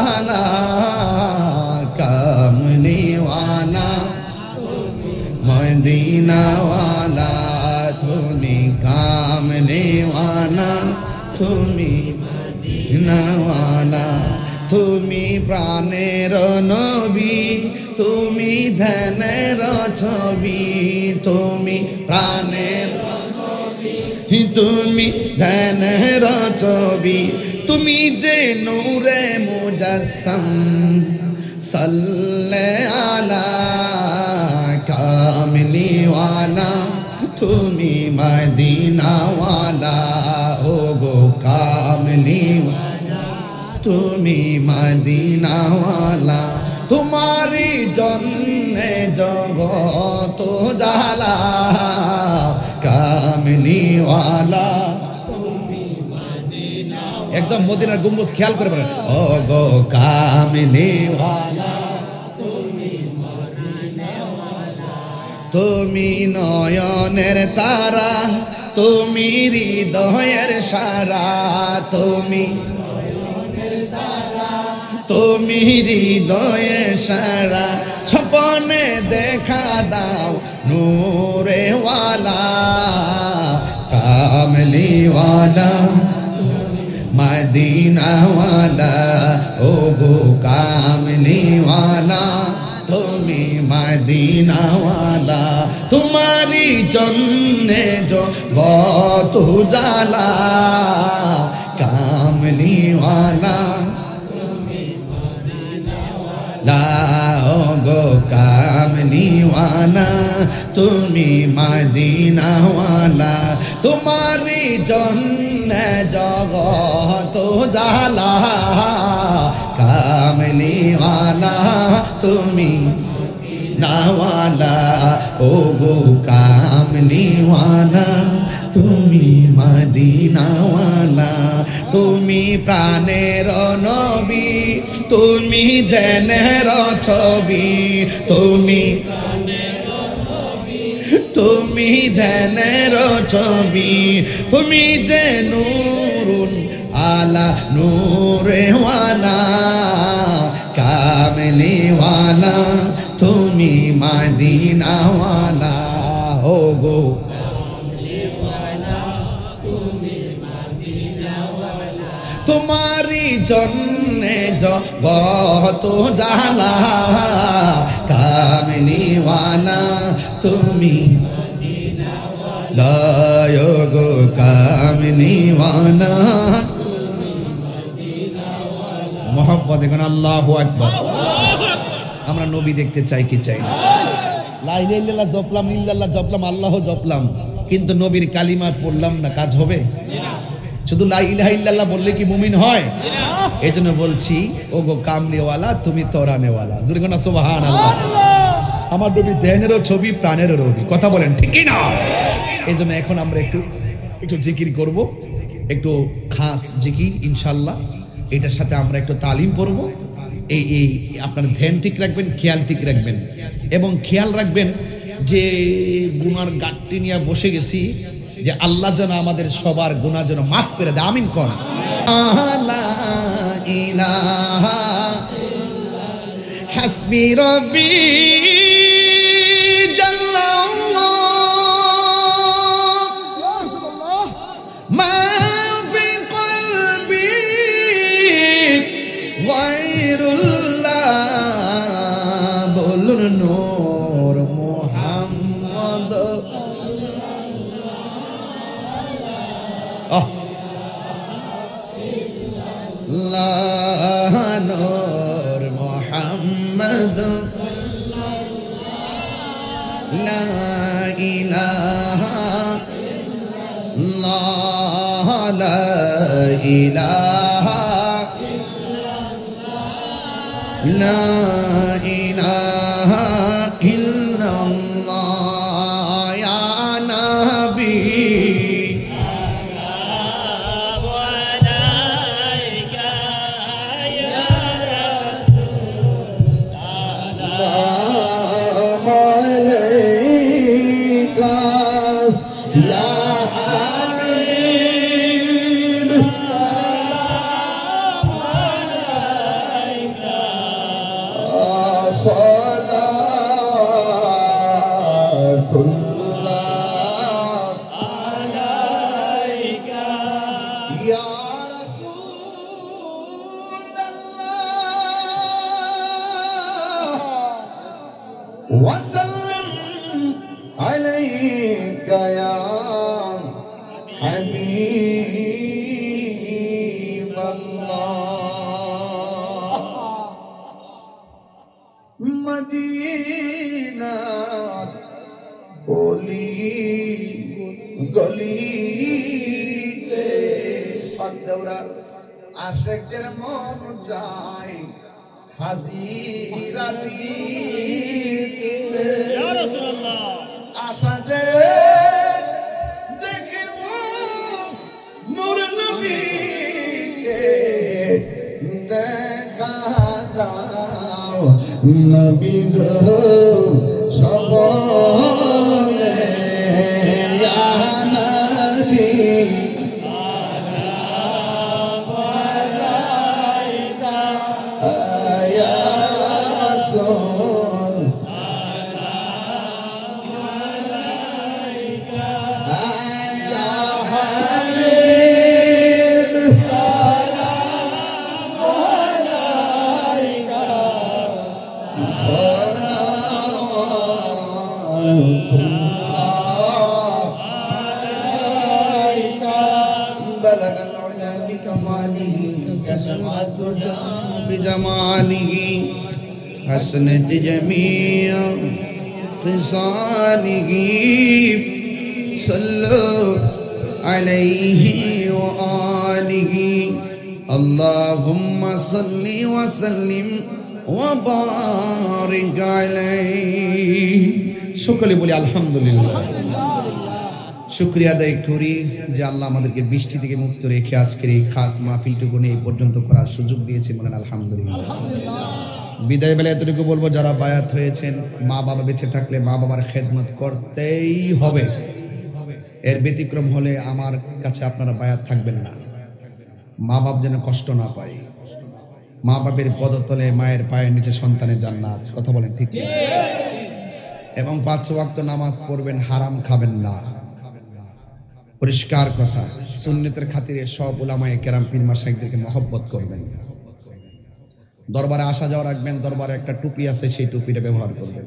জালা কামলি ওয়ালা Medina ওয়ালা তুমি কামলি ওয়ালা তুমি Medina ওয়ালা তুমি প্রাণের নবী তুমি ধ্যানের ছবি তুমি প্রাণের তুমি ধ্যানের ছবি তুমি যে নূরে মুজাসসাম সাল্লে আলা কামলি ওয়ালা তুমি মদিনা ওয়ালা ও গো কামলি তুমি মদিনা ওয়ালা তোমারি জন্যে জগত জালা কামলি ওয়ালা একদম মদিনার গম্বুজ খেয়াল করে বলেন ও গো কামলি ওয়ালা তুমি নয়নের তারা তুমি হৃদয়ের সারা তুমি তুমি হৃদয়ে সারা স্বপ্নে দেখা দাও নূরে ওয়ালা কামলি ওয়ালা মদিনা ওয়ালা ও গো কামলি ওয়ালা তুমি মদিনা ওয়ালা তোমারি জন্যে জগত জালা কামলি ওয়ালা লা ও গো কামলি ওয়ালা তুমি মদিনা ওয়ালা তোমারি জন্যে জগত জালা কামলি ওয়ালা তুমি নাওয়ালা ও গো কামলি ওয়ালা তুমি মদিনা ওয়ালা তুমি প্রাণের নবী তুমি ধ্যানের ছবি তুমি তুমি ধ্যানের ছবি তুমি যে নূরুন আলা নূরে ওয়ালা কামলি ওয়ালা তুমি মদিনা ওয়ালা ও গো তোমারি জন্যে জগত জালা কামলি ওয়ালা তুমি লায় গো কামলি ওয়ালা মোহাম্মদ এখন আল্লাহু আকবার আমরা নবী দেখতে চাই কি চাই না লা ইলাহা ইল্লাল্লাহ জপলাম ইল্লাল্লাহ জপলাম আল্লাহ জপলাম কিন্তু নবীর কালিমা পড়লাম না কাজ হবে না শুধু লা ইলাহা ইল্লাল্লাহ বললে কি মুমিন হয় এজন্য বলছি ও গো কামলিওয়ালা তুমি তরানেওয়ালা জোরে কোন সুবহানাল্লাহ আমার নবী ধ্যানেরও ছবি প্রাণেরও রবি কথা বলেন ঠিক কি না এজন্য এখন আমরা একটু জিকির করব একটু খাস জিকির ইনশাআল্লাহ এটার সাথে আমরা একটু তালিম পড়ব এই আপনারা ধ্যান ঠিক রাখবেন খেয়াল ঠিক রাখবেন এবং খেয়াল রাখবেন যে গুনার গাঁটটি নিয়ে বসে গেছি যে আল্লাহ যেন আমাদের সবার গুনাহ যেন মাফ করে দেয় আমিন কোন লা ইলাহা হাসবি রব্বি জাল্লাল্লাহ মা ফি কলবি গায়রুল্লাহ বলুন নূর মুহাম্মদ নূর মুহাম্মদ লা ইলাহা ইল্লাল্লাহ লা ইলাহা লা ইলাহা ইল্লাল্লাহ ইয়া নবী আলাইকা ইয়া রাসূলুল্লাহ ওয়া সাল্লাম আলাইকা ইয়া হাবিবাল্লাহ মদিনা ওলি গলিতে পাকদৌড়া আশিকদের মন যায় হাজিরা দিতে ইয়া রাসূলুল্লাহ আশা যে দেখিব নূর নবীকে দেখা দাও নবী গো সবনে ইয়া নবী সালাম আলাইকা ইয়া রাসূল সালাম আলাইকা ইয়া হাবিব সালাম আলাইকা بلغ العلا بكماله كسمعت بجماله حسنت جميع خصاله صلوا عليه وآله اللهم صل وسلم وبارك عليه সকলে বলি আলহামদুলিল্লাহ শুকরিয়া আদায় করি যে আল্লাহ আমাদেরকে বৃষ্টি থেকে মুক্ত রেখে আজকের এই খাস মাহফিলটুকু এই পর্যন্ত করার সুযোগ দিয়েছে বলেন আলহামদুলিল্লাহ বিদায় বেলা এতটুকু বলবো যারা বায়াত হয়েছেন মা বাবা বেঁচে থাকলে মা বাবার খেদমত করতেই হবে এর ব্যতিক্রম হলে আমার কাছে আপনারা বায়াত থাকবেন না মা বাপ যেন কষ্ট না পায় মা বাপের পদতলে মায়ের পায়ের নিচে সন্তানের জান্নাত কথা বলেন ঠিক এবং 5 ওয়াক্ত নামাজ পড়বেন হারাম খাবেন না পরিষ্কার কথা সুন্নতের খাতিরে সব উলামায়ে কেরাম পীর মাশাইখদেরকে মহব্বত করবেন দরবারে আসা যাওয়া রাখবেন দরবারে একটা টুপি আছে সেই টুপিটা ব্যবহার করবেন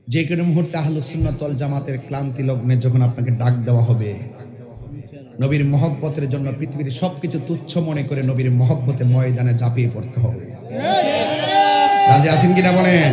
যে কোনো মুহূর্তে আহলুস সুন্নাত ওয়াল জামাতের ক্লান্তি লগ্নে যখন আপনাকে ডাক দেওয়া হবে নবীর মহব্বতের জন্য পৃথিবীর সবকিছু তুচ্ছ মনে করে নবীর মহব্বতে ময়দানে ঝাঁপিয়ে পড়তে হবে রাজি আছেন কিনা বলেন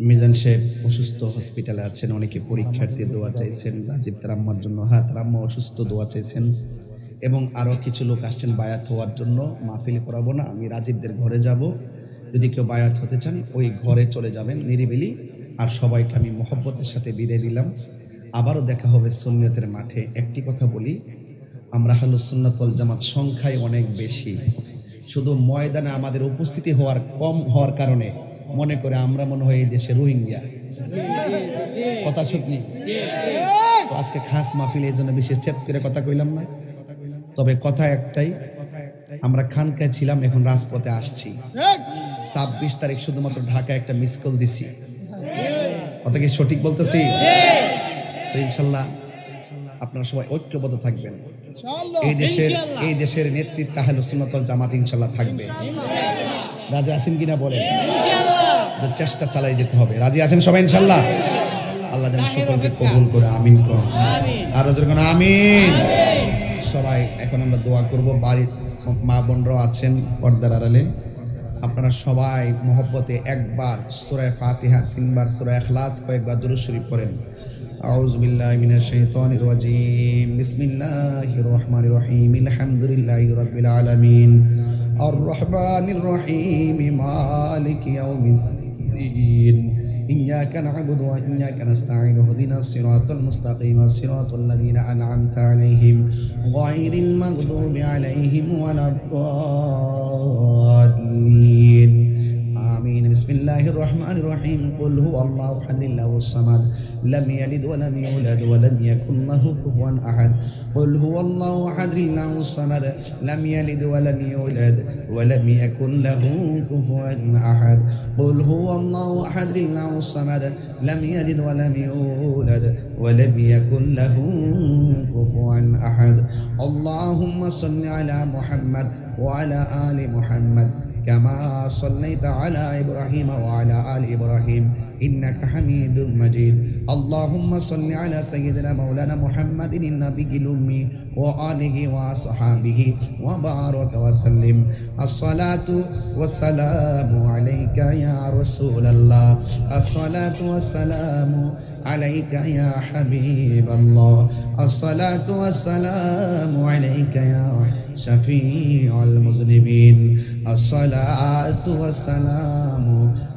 মিজান সাহেব অসুস্থ হসপিটালে আছেন অনেকে পরীক্ষার্থী দোয়া চাইছেন রাজীব তার আম্মার জন্য তার আম্মা অসুস্থ দোয়া চাইছেন এবং আরো কিছু লোক আসছেন বায়াত হওয়ার জন্য মাহফিল করাবো না আমি রাজীবদের ঘরে যাব যদি কেউ বায়াত হতে চান ওই ঘরে চলে যাবেন নিরিবিলি আর সবাইকে আমি মহব্বতের সাথে বিদায় দিলাম আবারও দেখা হবে সুন্নিয়তের মাঠে একটি কথা বলি আমরা আহলুস সুন্নাত ওয়াল জামাত সংখ্যায় অনেক বেশি শুধু ময়দানে আমাদের উপস্থিতি হওয়ার কম হওয়ার কারণে মনে করে আমরা মনে হয় এই দেশে রোহিঙ্গা কথা শুনি তো আজকে খাস মাহফিল এই জন্য বিশেষ চেত করে কথা কইলাম না তবে কথা একটাই আমরা খানকায় ছিলাম এখন রাজপথে আসছি 26 তারিখ শুধুমাত্র ঢাকায় একটা মিস কল দিছি কথা কি সঠিক বলতেছি তো ইনশাআল্লাহ আপনারা সবাই ঐক্যবদ্ধ থাকবেন এই দেশের নেতৃত্ব আহলুস সুন্নাত ওয়াল জামাত ইনশাআল্লাহ থাকবে রাজি আছেন কিনা বলেন ইনশাআল্লাহ চেষ্টা চালাই যেতে হবে রাজি আছেন সবাই ইনশাআল্লাহ আল্লাহ যেন সকলকে কবুল করে আমিন করুন আর জোরে আমিন সবাই এখন আমরা দোয়া করব বাড়ি মা বোনরাও আছেন পর্দার আড়ালে আপনারা সবাই মহব্বতে একবার সূরা ফাতিহা 3 বার সূরা ইখলাস কয়েকবার দুরূদ শরীফ পড়েন আউযু বিল্লাহি মিনাশ শাইতানির রাজীম বিসমিল্লাহির রহমানির রহিম আলহামদুলিল্লাহি রাব্বিল আলামিন আর রহমানির রহিম মালিকি ইয়াউমিদ্দিন إياك نعبد وإياك نستعين اهدنا الصراط المستقيم صراط الذين أنعمت عليهم غير المغضوب عليهم ولا الضالين آمين بسم الله الرحمن الرحيم قل هو الله أحد الله الصمد لم يلد ولم يولد ولم يكن له كفوا أحد قل هو الله أحد الله الصمد لم يلد ولم يولد ولم يكن له كفوا أحد قل هو الله أحد الله الصمد لم يلد ولم يولد ولم يكن له كفوا أحد اللهم صل على محمد وعلى آل محمد كما صليت على إبراهيم وعلى آل إبراهيم إنك حميد مجيد اللهم صل على سيدنا مولانا محمد النبي الأمي وآله وصحابه وبارك وسلم الصلاة والسلام عليك يا رسول الله الصلاة والسلام عليك يا حبيب الله الصلاة والسلام عليك يا شفيع المذنبين الصلاة والسلام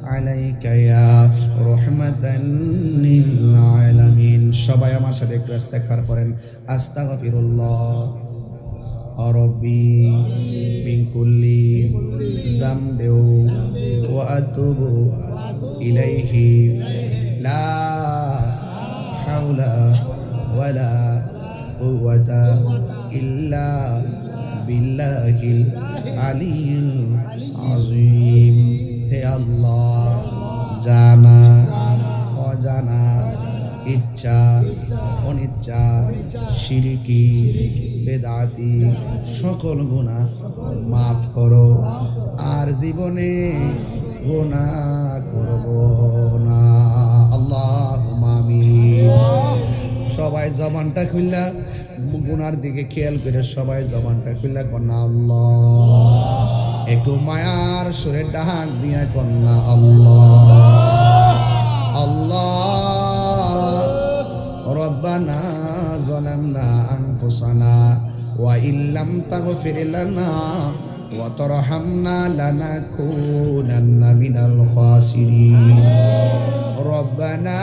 عليك يا رحمة للعالمين সবাই আমার সাথে একটু ইস্তেগফার করেন আস্তাগফিরুল্লাহ ربي من كل ذنب وأتوب إليه لا حول ولا قوة إلا بالله العلي العظيم হে আল্লাহ জানা অজানা ইচ্ছা অনিচ্ছা শিরকি বেদাতি সকল গুনাহ মাফ করো আর জীবনে গুনাহ করব না আল্লাহুম্মা আমিন সবাই জবানটা খুললা গুনার দিকে খেয়াল করে সবাই জবানটা খুললা কন্যা আল্লাহ একটু মায়ার সুরে ডাক দিয়া কন্যা আল্লাহ আল্লাহ রব্বানা যালামনা আনফুসানা ওয়া ইল্লাম তাগফির লানা ওয়া তারহামনা লানাকুনান্না মিনাল খাসিরিন রব্বানা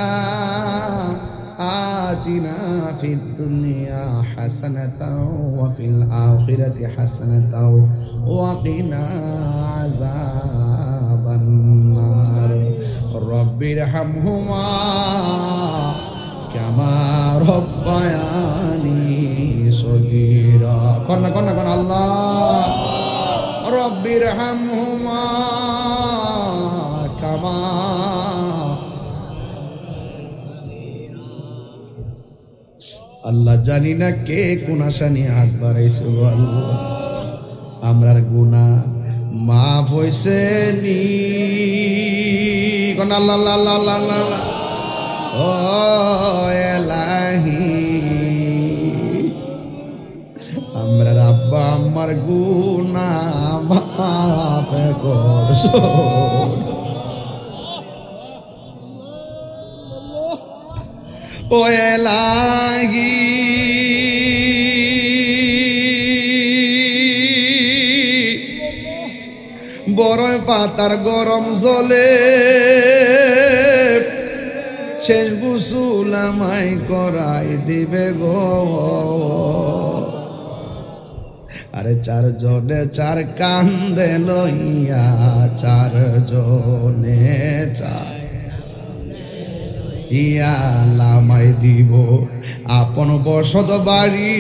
آتنا في الدنيا حسنة وفي الآخرة حسنة وقنا عذاب النار رب ارحمهما كما ربياني صغيرا كنا الله رب ارحمهما كما আল্লাহ জানি না কে কোন আশা নিয়ে হাত বাড়াইছে আল্লাহ আমরার গুনাহ মাফ হইছে নি কোন আল্লাহ আল্লাহ আল্লাহ আল্লাহ ও এলাহি আমরার আব্বা আমার গুনাহ মাফ করছো ও এলাহি বড় পাতার গরম জলে শেষ গোসল আমায় করাই দিবে গো আরে চারজনে চার কান্দে লইয়া চারজনে চার ইয়ালামাই দিব আপন বসত বাড়ি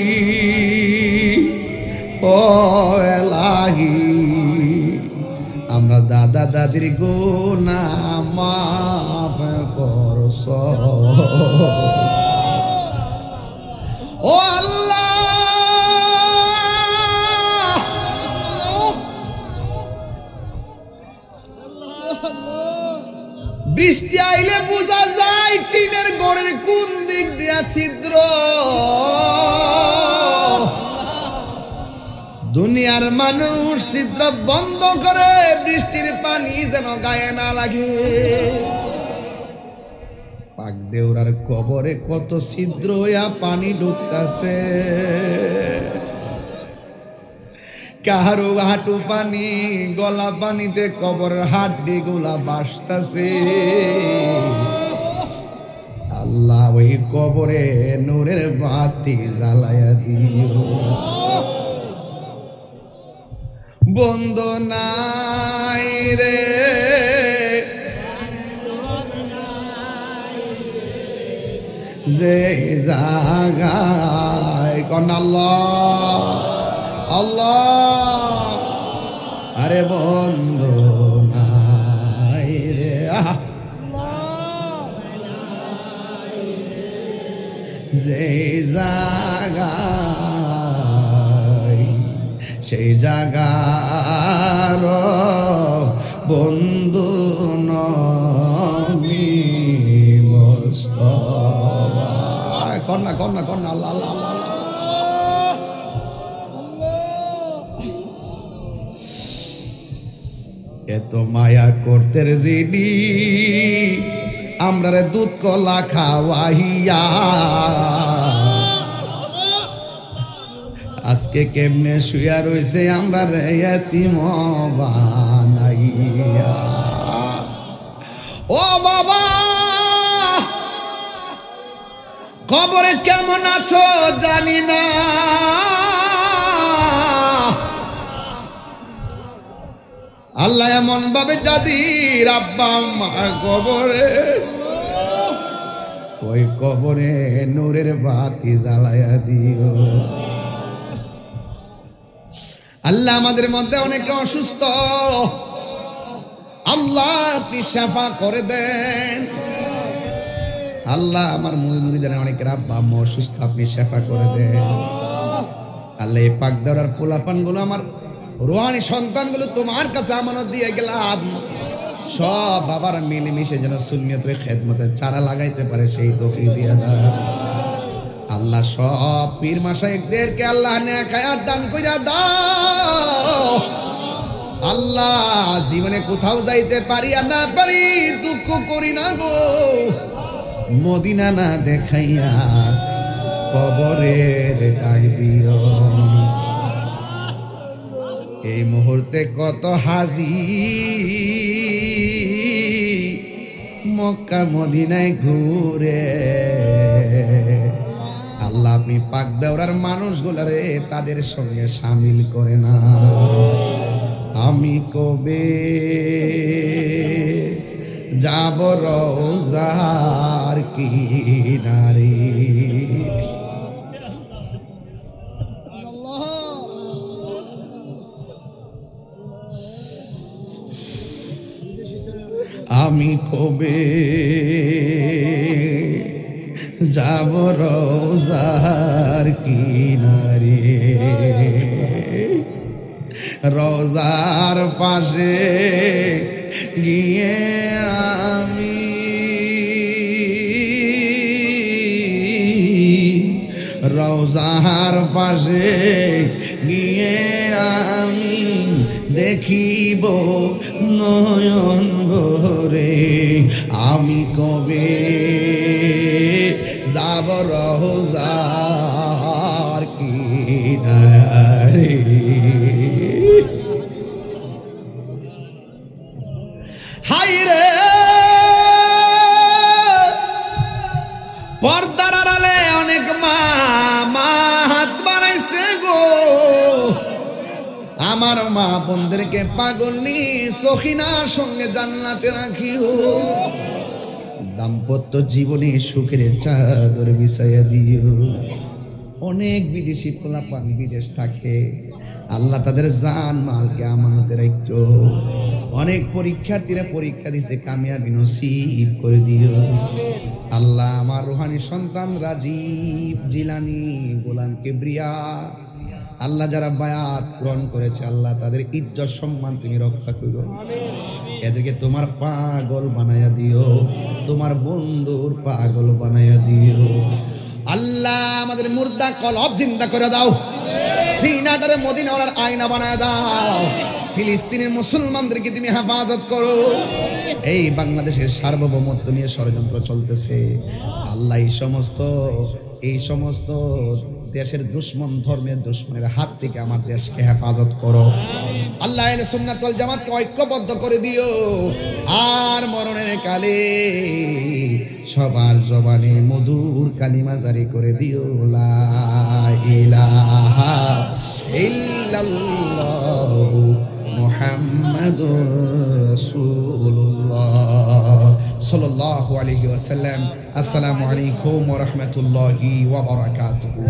ও এলাহি আমরা দাদা দাদির গুনাহ মাফ করছ ও আল্লাহ বৃষ্টি আইলে বোঝা যায় টিনের ঘরের কোন দিক দিয়া ছিদ্র দুনিয়ার মানুষ ছিদ্র বন্ধ করে বৃষ্টির পানি যেন গায়ে না লাগে পাক দেউরার কবরে কত ছিদ্র হইয়া পানি ঢুকতাছে কাহারো হাঁটু পানি গলা পানিতে কবরের হাড্ডি গুলা ভাসতাছে। আল্লাহ ওই কবরে নূরের বাতি জ্বালায়া দিও। বন্ধু নাই রে যে জাগায় কোন আল্লাহ আল্লাহ, আরে বন্ধু নাই রে যে জাগায়, সেই জাগার বন্ধু নবী মুস্তাফা। কন্যা কন্যা কন্যা আল্লাহ আল্লাহ আল্লাহ। এত মায়া করতে যিনি আমরা দুধ কলা খাওয়াইয়া, আজকে কেমনে শুয়া রইছে আমরা এতিম বানাইয়া। ও বাবা কবরে কেমন আছো জানি না, আল্লাহ এমন ভাবে যাদির আব্বা আম্মা কবরে, ওই কবরে নূরের বাতি জ্বালায়া দিও। আল্লাহ আমাদের মধ্যে অনেকে অসুস্থ, আল্লাহ আপনি শাফা করে দেন। আল্লাহ আমার মুরিদের অনেকের আব্বা আম্মা অসুস্থ, আপনি শাফা করে দেন। আল্লাহ এই পাক দেওয়ার পোলাপান গুলো আমার রোহানি সন্তানগুলো তোমার কাছে আমানত দিয়ে গেলাম, সব বাবার মিলেমিশে যেন সুন্নিয়তের খেদমতে চারা লাগাইতে পারে সেই তৌফিক দিয়ে দাও। আল্লাহ সব পীর মাশায়েখদেরকে আল্লাহ নেক হায়াত দান কইরা দাও। আল্লাহ জীবনে কোথাও যাইতে পারি আর না পারি দুঃখ করি না গো, মদিনা না দেখাইয়া কবরের ডাক দিও। এই মুহূর্তে কত হাজি মক্কা মদিনায় ঘুরে, আল্লাহ আপনি পাক দেওয়ার মানুষগুলারে তাদের সঙ্গে শামিল করে না। আমি কবে যাব রওজার কিনারে, আমি কবে যাব রওজার কিনারে, রওজার পাশে গিয়ে আমি রওজার পাশে গিয়ে আমি দেখিব নয়ন ভরে। আমি কবে যাব রওজার কিনারে, হাই রে পর্দার আড়ালে অনেক মা হাত বানাইছে গো, আমার মা বোনদেরকে পাগলনি সখিনার সঙ্গে জান্নাতে রাখিও। দাম্পত্য জীবনে সুখের চাদর বিছাইয়া দিও। অনেক বিদেশি পোলাপান বিদেশ থাকে, আল্লাহ তাদের জান মালকে আমানতে রাখো। অনেক পরীক্ষার্থীরা পরীক্ষা দিছে, কামিয়াবি নসিব করে দিও। আল্লাহ আমার রুহানি সন্তান রাজীব, জিলানি, গোলাম কিবরিয়া, আল্লাহ যারা বায়াত গ্রহণ করেছে আল্লাহ তাদের ইজ্জত সম্মান তুমি রক্ষা করো। এদেরকে তোমার পাগল বানায়া দিও, তোমার বন্ধুর পাগল বানায়া দিও। আল্লাহ আমাদের মুর্দা কলব জিন্দা করে দাও, সিনাটারে মদিনাওয়ালার আয়না বানায়া দাও। ফিলিস্তিনের মুসলমানদেরকে তুমি হেফাজত করো। এই বাংলাদেশের সার্বভৌমত্ব নিয়ে ষড়যন্ত্র চলতেছে, আল্লাহ এই সমস্ত দেশের দুশ্মন, ধর্মের দুশ্মনের হাত থেকে আমার দেশকে হেফাজত করো। আল্লাহ আহলে সুন্নাত ওয়াল জামাতকে ঐক্যবদ্ধ করে দিও। আর মরণের কালে সবার জবানে মধুর কালিমা জারি করে দিও, লা ইলাহা ইল্লাল্লাহু মুহাম্মাদুর রাসূলুল্লাহ সাল্লাল্লাহু আলাইহি ওয়াসাল্লাম। আসসালামু আলাইকুম ওয়া রাহমাতুল্লাহি ওয়া বারাকাতুহু।